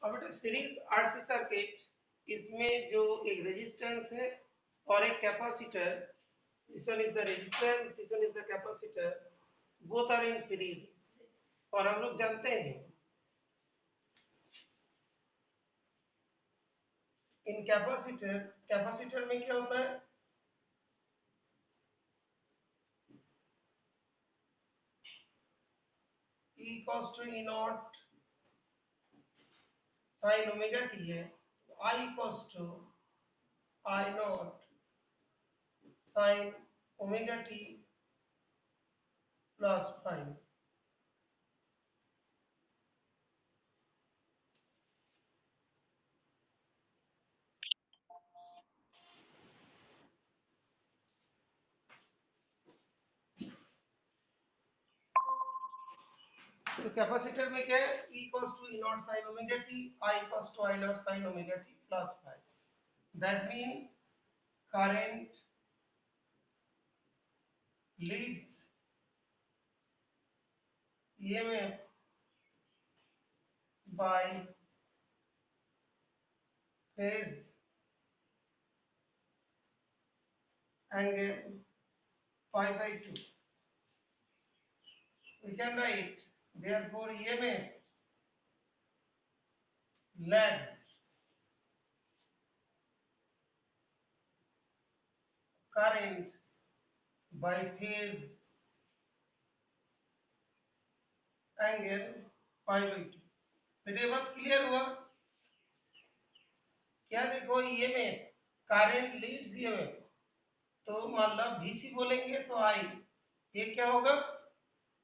अब बेटा series RC circuit, इसमें जो एक रेजिस्टेंस है और एक capacitor, this one is the resistance, this one is the capacitor, both are in series. और हम लोग जानते हैं इन कैपेसिटर में क्या होता है, E equals to E naught sin omega T है, I equals to I naught sin omega t plus 5। तो कैपेसिटर में क्या है, E equals to E naught sin omega t, I equals to I naught sin omega t plus 5। That means current leads EMF by phase angle pi by 2. We can write therefore EMF lags current by phase angle pi by 2। बेटे बात clear हुआ क्या? देखो EMF current Leeds EMF, तो मान लो VC बोलेंगे तो I, ये क्या होगा,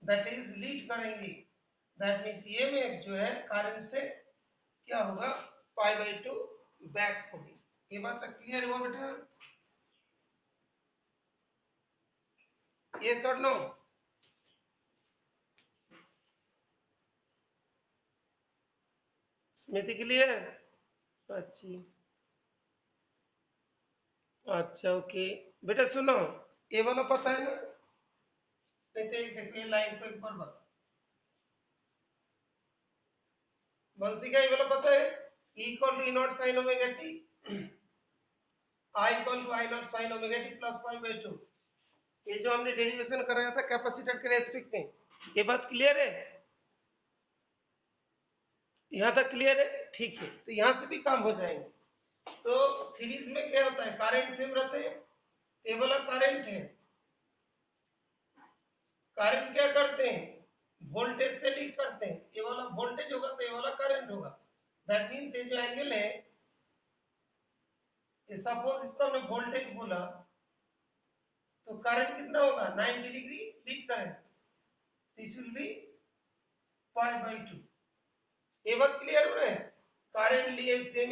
दैट इज लीड करेंगे, दैट मीन्स EMF जो है करंट से क्या होगा, पाई बाई 2 बैक होगी। ये बात क्लियर हुआ बेटा? यस और नो? स्मृति क्लियर? अच्छा ओके बेटा सुनो, ये वाला पता है ना? नहीं तो देखो ये लाइन को एक बार बता, वंशी का ये वाला पता है, E equal to E naught sine omega t, I equal to I naught sine omega t plus pi by 2। ये जो हमने डेरिवेशन कराया था कैपेसिटर के रेस्पेक्ट में, ये बात क्लियर है? यहाँ तक क्लियर है? ठीक है, तो यहाँ से भी काम हो जाएंगे। तो सीरीज में क्या होता है, करंट सेम रहते हैं, ये वाला करंट है, करंट क्या करते हैं, वोल्टेज से लीड करते हैं, ये वाला वोल्टेज होगा तो ये वाला करंट होगा। दैट मीन्स ये जो एंगल है, ये सपोज इसको हमने वोल्टेज बोला, तो करंट कितना होगा, 90 डिग्री लीड करेगा, this will be pi by 2। ये बात क्लियर हो रहा है? करंट लिए same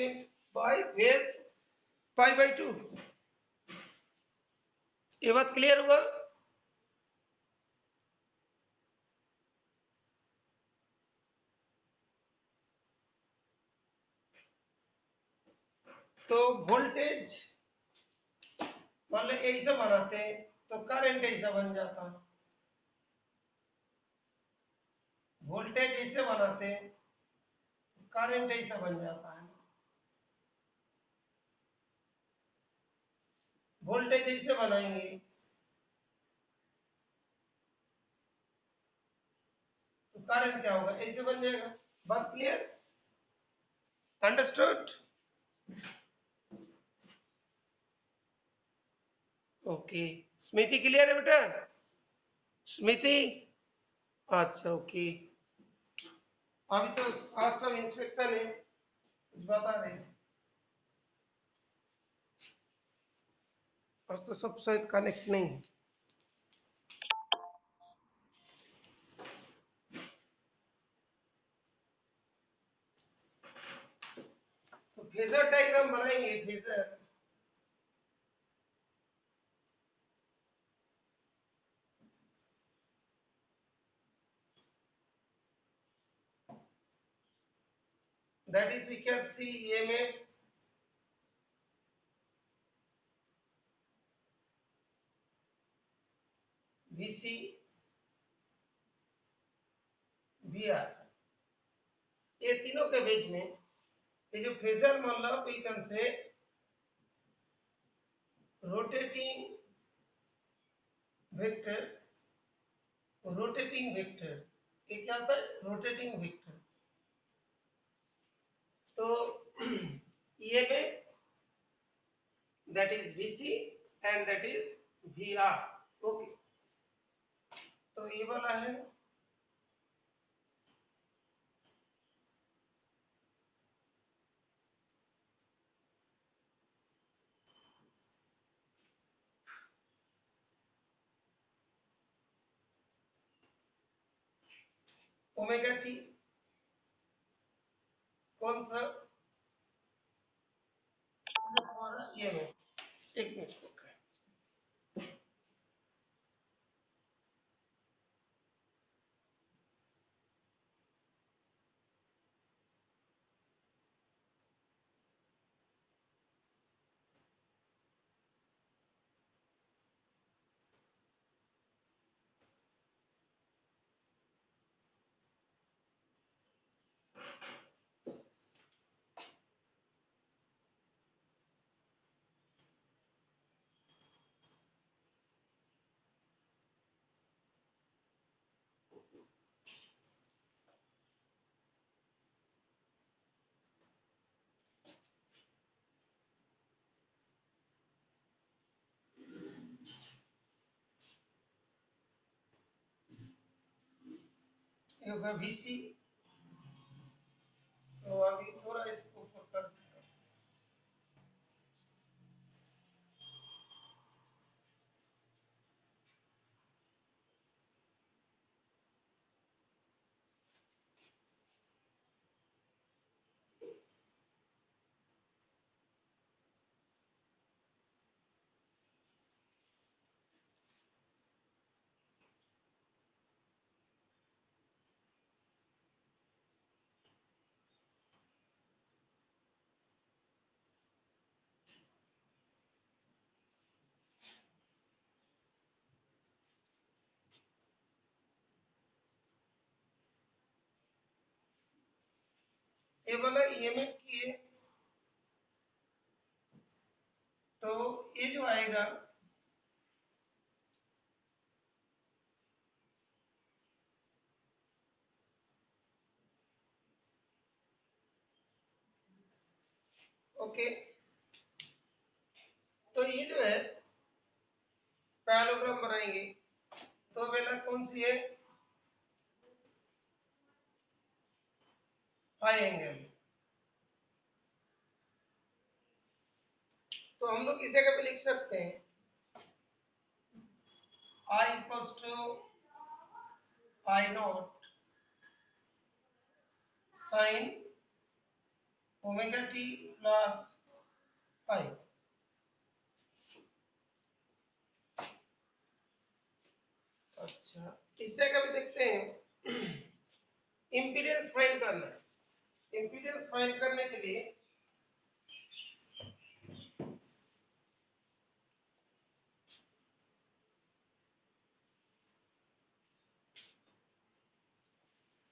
bye phase pi by 2। ये बात क्लियर हुआ? तो वोल्टेज मान लो ऐसा बनाते हैं तो करंट ऐसा बन जाता है, वोल्टेज ऐसे बनाते हैं करंट ऐसा बन जाता है, वोल्टेज ऐसे बनाएंगे तो करंट क्या होगा, ऐसे बन जाएगा। बात क्लियर? अंडरस्टूड? ओके, स्मृति क्लियर है बेटा? स्मृति? अच्छा ओके, अभी तो आज सब इंस्पेक्शन है, कुछ बता रहे थे, आज तो सब शायद कनेक्ट नहीं है। तो फेजर डायग्राम बनाएंगे, phasor that is we can see EMF VC VR, ये तीनों के बीच में ये जो फेजर मतलब we can say rotating vector, rotating vector, ये क्या होता है? Rotating vector. तो ये में that is VC and that is VR। Okay, तो ये वाला है ओमेगा टी। कौन सा? ये में एक मिनट, ये होगा VC। तो अभी थोड़ा इसको ऊपर कर देता हूं। ये वाला EMF की है, तो ये जो आएगा ओके, तो ये जो है पैरेललोग्राम बनाएंगे। तो पहला कौन सी है? Phi angle. तो हम लोग इस जगह पे लिख सकते हैं I equals to I naught sin omega t plus phi. अच्छा, इस जगह पे देखते हैं इम्पीडेंस फाइंड करना है। इम्पीडेंस फाइंड करने के लिए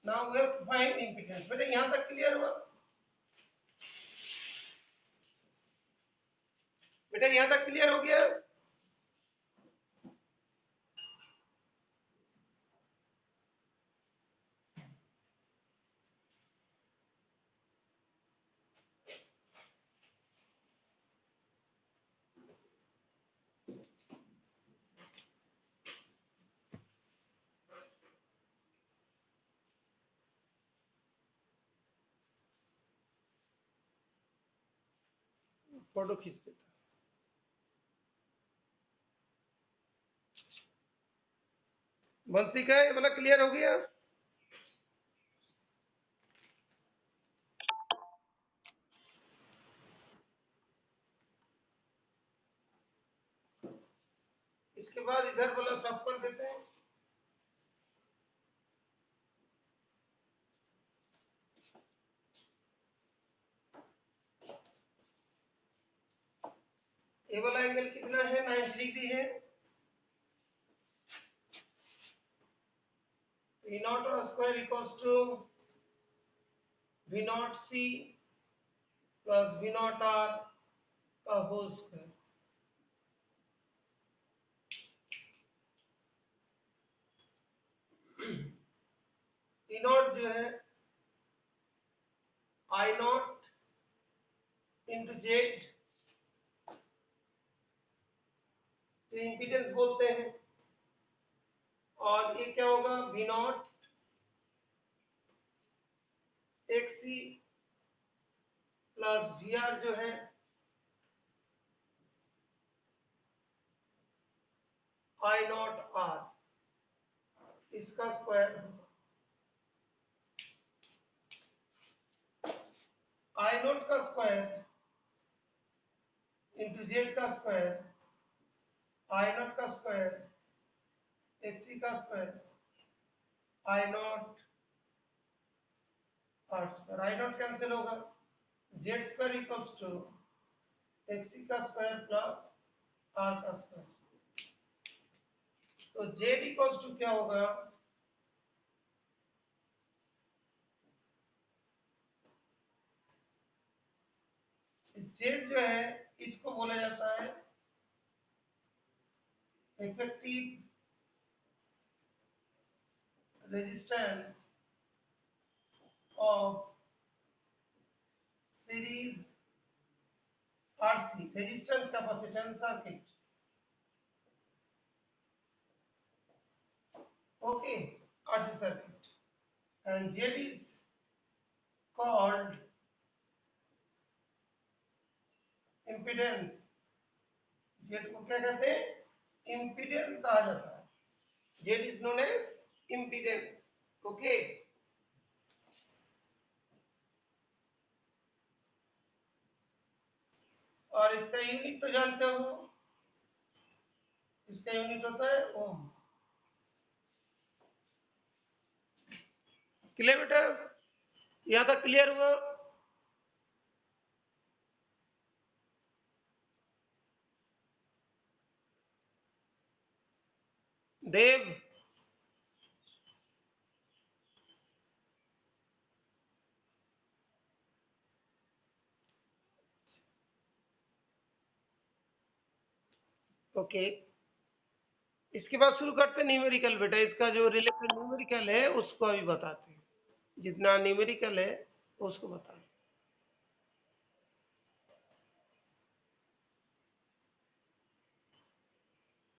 now we have to find impedance. बेटा यहां तक क्लियर हुआ? बेटा यहां तक क्लियर हो गया? फोटो खींच देता। बंसी का ये वाला क्लियर हो गया? इसके बाद इधर वाला साफ कर देते हैं। ये वाला एंगल कितना है? 90 डिग्री है। V naught square equals to V naught C plus V naught R का होल स्क्वायर। E नॉट जो है I नॉट इंटू जेड, तो इम्पीडेंस बोलते हैं, और ये क्या होगा V naught XC plus VR जो है I नॉट R, इसका स्क्वायर I नॉट का स्क्वायर इंटू जेड का स्क्वायर, I नॉट का स्क्वायर XC का square, I naught R square. I naught cancel होगा, Z square equals to XC का square plus R का स्क्वायर। तो Z equals to क्या होगा, इस जेड जो है इसको बोला जाता है effective resistance of series RC, resistance capacitance circuit. Okay, RC circuit, and Z is called impedance। Z को क्या कहते हैं, impedance कहा जाता है। Z is known as impedance। Okay, और इसका यूनिट तो जानते हो, इसका यूनिट होता है ओम। क्लियर बेटा, यहाँ तक क्लियर हुआ? देव, ओके, इसके बाद शुरू करते हैं न्यूमेरिकल बेटा। इसका जो रिलेटेड न्यूमेरिकल है उसको अभी बताते हैं, जितना न्यूमेरिकल है उसको बताते हैं।